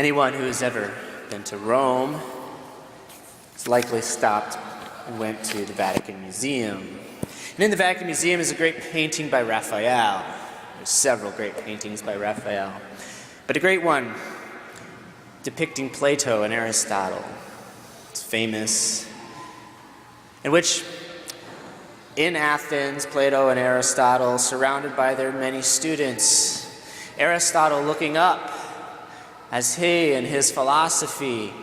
Anyone who has ever been to Rome has likely stopped and went to the Vatican Museum. And in the Vatican Museum is a great painting by Raphael. There's several great paintings by Raphael. But a great one depicting Plato and Aristotle. It's famous. In which, in Athens, Plato and Aristotle, surrounded by their many students, Aristotle looking up as he and his philosophy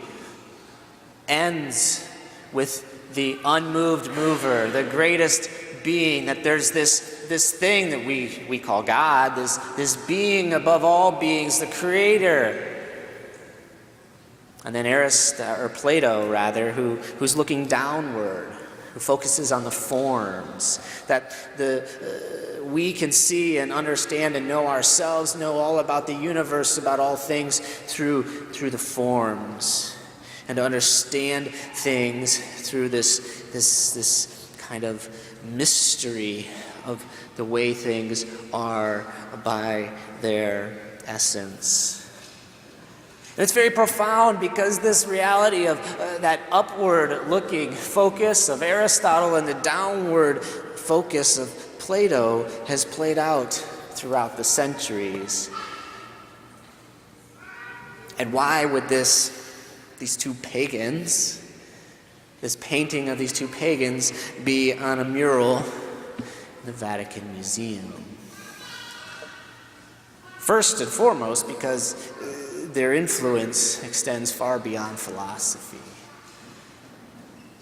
ends with the unmoved mover, the greatest being, that there's this thing that we call God, this being above all beings, the creator. And then Plato, who's looking downward, who focuses on the forms, that we can see and understand and know ourselves, know all about the universe, about all things through the forms, and to understand things through this kind of mystery of the way things are by their essence. And it's very profound because this reality of that upward-looking focus of Aristotle and the downward focus of Plato has played out throughout the centuries. And why would these two pagans, this painting of these two pagans, be on a mural in the Vatican Museum? First and foremost, because their influence extends far beyond philosophy.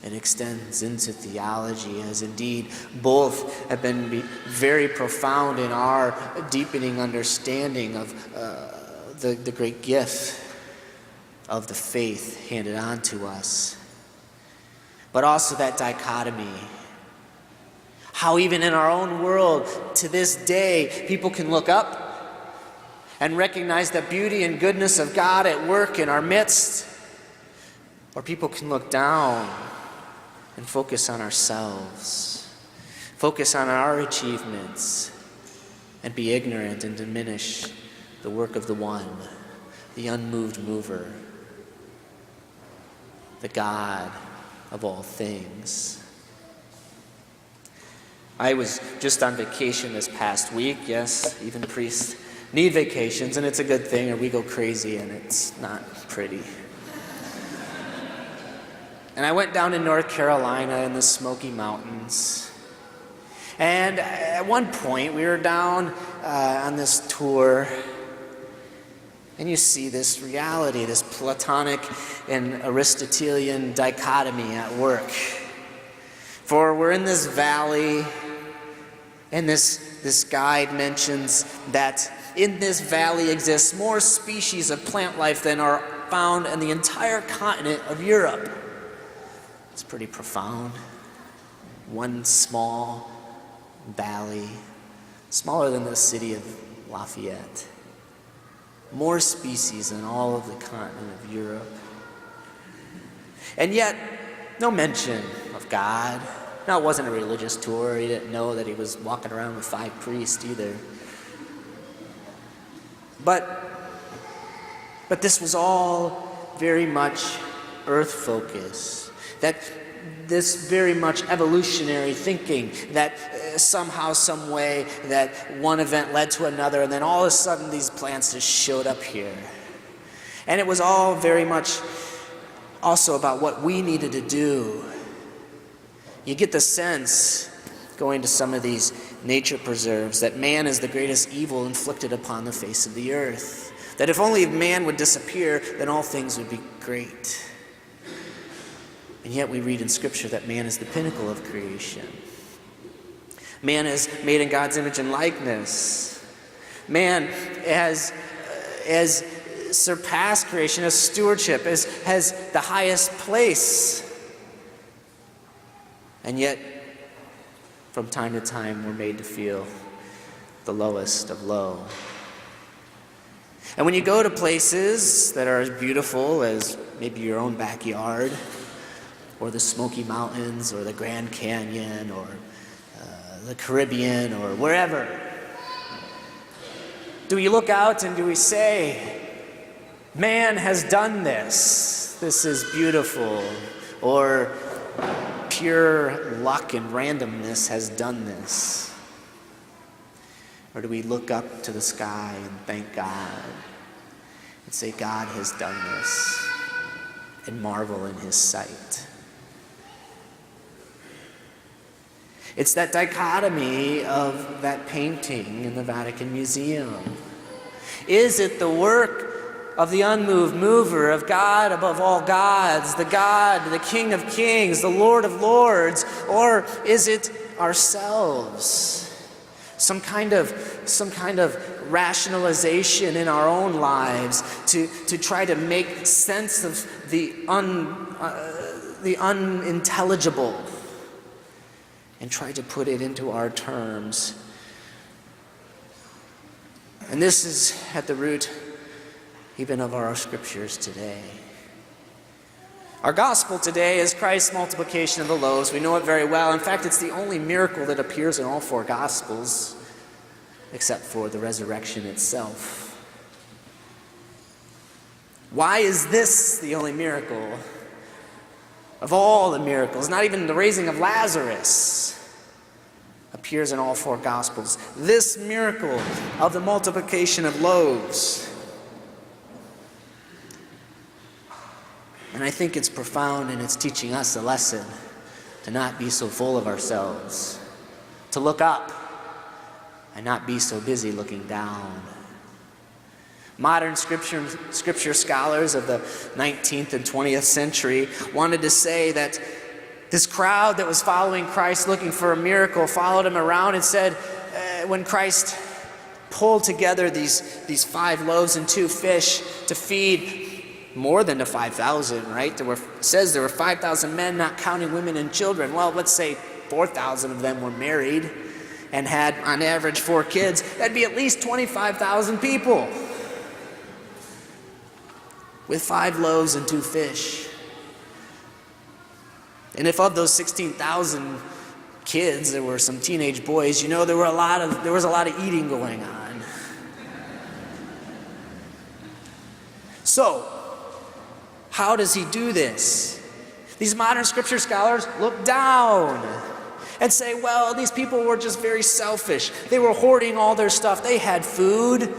It extends into theology, as indeed both have been very profound in our deepening understanding of the great gift of the faith handed on to us. But also that dichotomy. How even in our own world, to this day, people can look up and recognize the beauty and goodness of God at work in our midst. Or people can look down and focus on ourselves, focus on our achievements, and be ignorant and diminish the work of the one, the unmoved mover, the God of all things. I was just on vacation this past week. Yes, even priests need vacations, and it's a good thing, or we go crazy and it's not pretty. And I went down to North Carolina in the Smoky Mountains. And at one point, we were down on this tour, and you see this reality, this Platonic and Aristotelian dichotomy at work. For we're in this valley, and this guide mentions that in this valley exists more species of plant life than are found in the entire continent of Europe. It's pretty profound. One small valley, smaller than the city of Lafayette. More species than all of the continent of Europe. And yet, no mention of God. Now, it wasn't a religious tour. He didn't know that he was walking around with 5 priests either. But this was all very much earth-focused. That this very much evolutionary thinking, that somehow, some way, that one event led to another, and then all of a sudden these plants just showed up here. And it was all very much also about what we needed to do. You get the sense, going to some of these nature preserves, that man is the greatest evil inflicted upon the face of the earth. That if only man would disappear, then all things would be great. And yet we read in Scripture that man is the pinnacle of creation. Man is made in God's image and likeness. Man has surpassed creation, as stewardship, has the highest place. And yet, from time to time, we're made to feel the lowest of low. And when you go to places that are as beautiful as maybe your own backyard, or the Smoky Mountains, or the Grand Canyon, or the Caribbean, or wherever, do we look out and do we say, Man has done this. This is beautiful. Or pure luck and randomness has done this. Or do we look up to the sky and thank God and say, God has done this, and marvel in his sight? It's that dichotomy of that painting in the Vatican Museum. Is it the work of the unmoved mover, of God above all gods, the God, the King of kings, the Lord of lords, or is it ourselves? Some kind of rationalization in our own lives to try to make sense of the unintelligible and try to put it into our terms. And this is at the root even of our scriptures today. Our gospel today is Christ's multiplication of the loaves. We know it very well. In fact, it's the only miracle that appears in all four gospels, except for the resurrection itself. Why is this the only miracle of all the miracles? Not even the raising of Lazarus appears in all four gospels. This miracle of the multiplication of loaves. And I think it's profound, and it's teaching us a lesson to not be so full of ourselves, to look up and not be so busy looking down. Modern scripture scholars of the 19th and 20th century wanted to say that this crowd that was following Christ looking for a miracle followed him around and said, when Christ pulled together these 5 loaves and 2 fish to feed more than the 5,000, right? It says there were 5,000 men, not counting women and children. Well, let's say 4,000 of them were married and had, on average, 4 kids. That'd be at least 25,000 people with 5 loaves and 2 fish. And if of those 16,000 kids there were some teenage boys, you know there was a lot of eating going on. So, how does he do this? These modern scripture scholars look down and say, well, these people were just very selfish. They were hoarding all their stuff. They had food.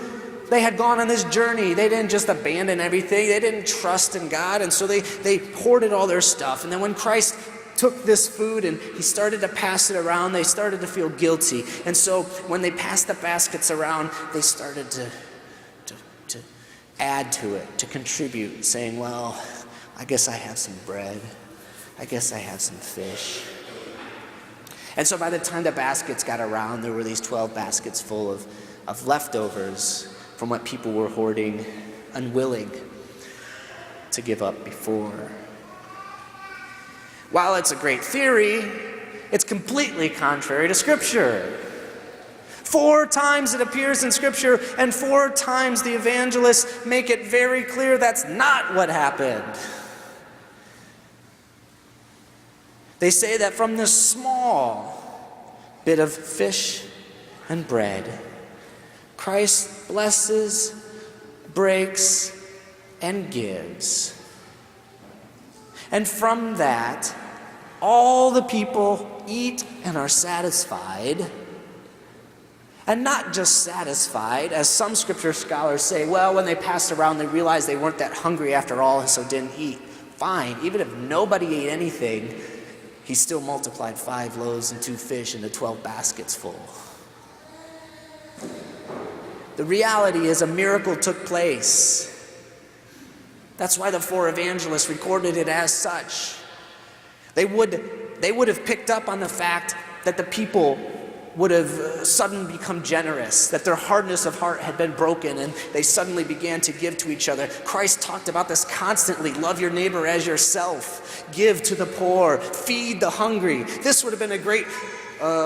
They had gone on this journey. They didn't just abandon everything. They didn't trust in God, and so they hoarded all their stuff. And then when Christ took this food and he started to pass it around, they started to feel guilty. And so when they passed the baskets around, they started to add to it, to contribute, saying, well, I guess I have some bread. I guess I have some fish. And so by the time the baskets got around, there were these 12 baskets full of leftovers from what people were hoarding, unwilling to give up before. While it's a great theory, it's completely contrary to Scripture. 4 times it appears in Scripture, and 4 times the evangelists make it very clear that's not what happened. They say that from this small bit of fish and bread, Christ blesses, breaks, and gives. And from that, all the people eat and are satisfied. And not just satisfied, as some scripture scholars say, well, when they passed around, they realized they weren't that hungry after all, and so didn't eat. Fine, even if nobody ate anything, he still multiplied 5 loaves and 2 fish into 12 baskets full. The reality is a miracle took place. That's why the 4 evangelists recorded it as such. They would have picked up on the fact that the people would have suddenly become generous, that their hardness of heart had been broken, and they suddenly began to give to each other. Christ talked about this constantly. Love your neighbor as yourself. Give to the poor. Feed the hungry. This would have been a great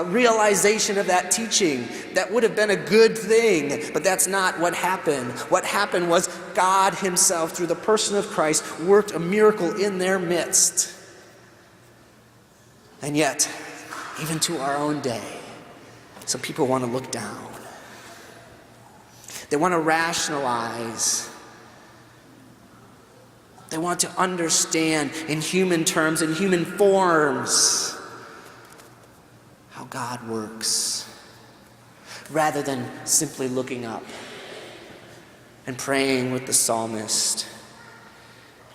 realization of that teaching. That would have been a good thing, but that's not what happened. What happened was God himself, through the person of Christ, worked a miracle in their midst. And yet, even to our own day, some people want to look down. They want to rationalize They want to understand in human terms, in human forms, how God works, rather than simply looking up and praying with the psalmist,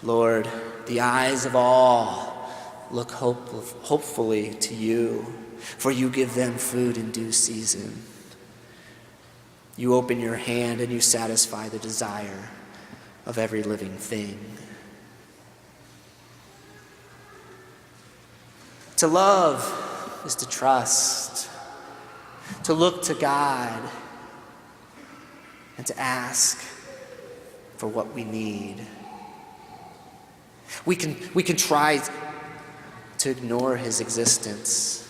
Lord, the eyes of all look hopefully to you, for you give them food in due season. You open your hand and you satisfy the desire of every living thing. To love is to trust, to look to God, and to ask for what we need. We can try to ignore his existence.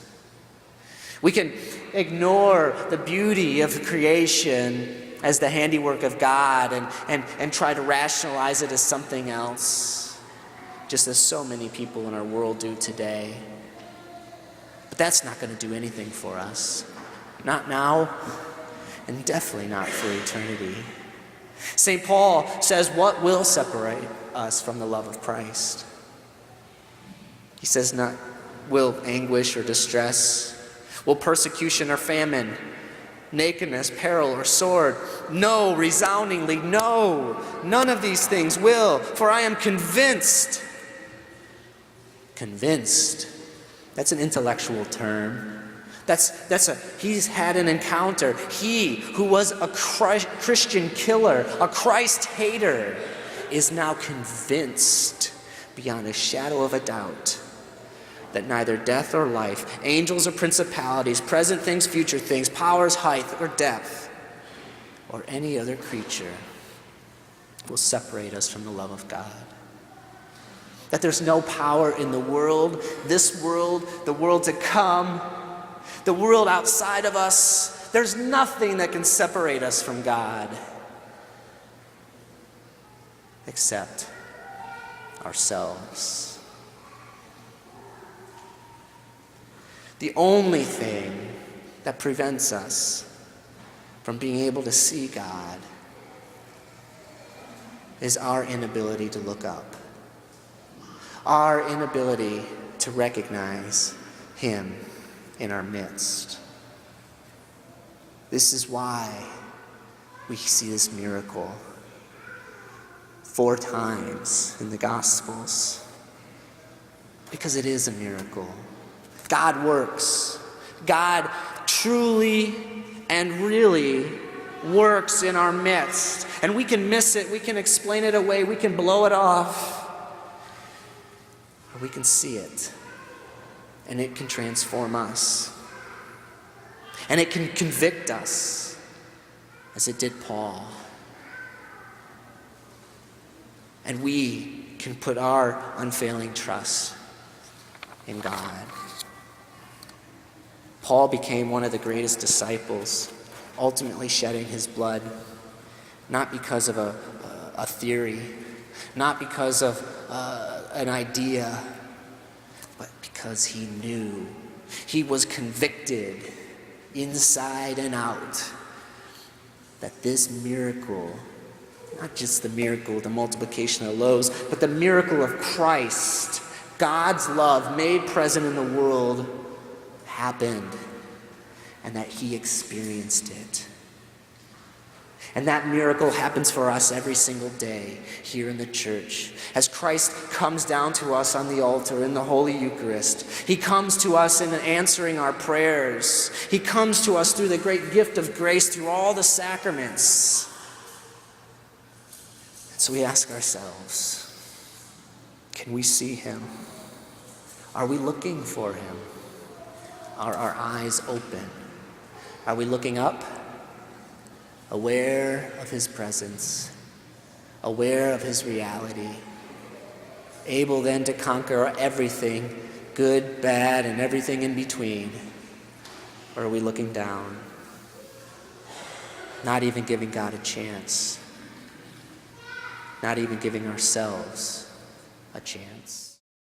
We can ignore the beauty of creation as the handiwork of God and try to rationalize it as something else, just as so many people in our world do today. But that's not going to do anything for us. Not now, and definitely not for eternity. St. Paul says, what will separate us from the love of Christ? He says, not will anguish or distress, will persecution or famine, nakedness, peril, or sword? No, resoundingly, no. None of these things will, for I am convinced. Convinced. That's an intellectual term. He's had an encounter. He who was a Christian killer, a Christ hater, is now convinced beyond a shadow of a doubt that neither death or life, angels or principalities, present things, future things, powers, height or depth, or any other creature will separate us from the love of God. That there's no power in the world, this world, the world to come, the world outside of us. There's nothing that can separate us from God except ourselves. The only thing that prevents us from being able to see God is our inability to look up, our inability to recognize him in our midst. This is why we see this miracle 4 times in the Gospels, because it is a miracle. God works. God truly and really works in our midst. And we can miss it, we can explain it away, we can blow it off, or we can see it. And it can transform us. And it can convict us, as it did Paul. And we can put our unfailing trust in God. Paul became one of the greatest disciples, ultimately shedding his blood, not because of a theory, not because of an idea, but because he knew. He was convicted inside and out that this miracle, not just the miracle of the multiplication of loaves, but the miracle of Christ, God's love made present in the world, happened, and that he experienced it. And that miracle happens for us every single day here in the church. As Christ comes down to us on the altar in the Holy Eucharist, he comes to us in answering our prayers. He comes to us through the great gift of grace, through all the sacraments. So we ask ourselves, can we see him? Are we looking for him? Are our eyes open? Are we looking up? Aware of his presence, aware of his reality, able then to conquer everything, good, bad, and everything in between? Or are we looking down, not even giving God a chance, not even giving ourselves a chance?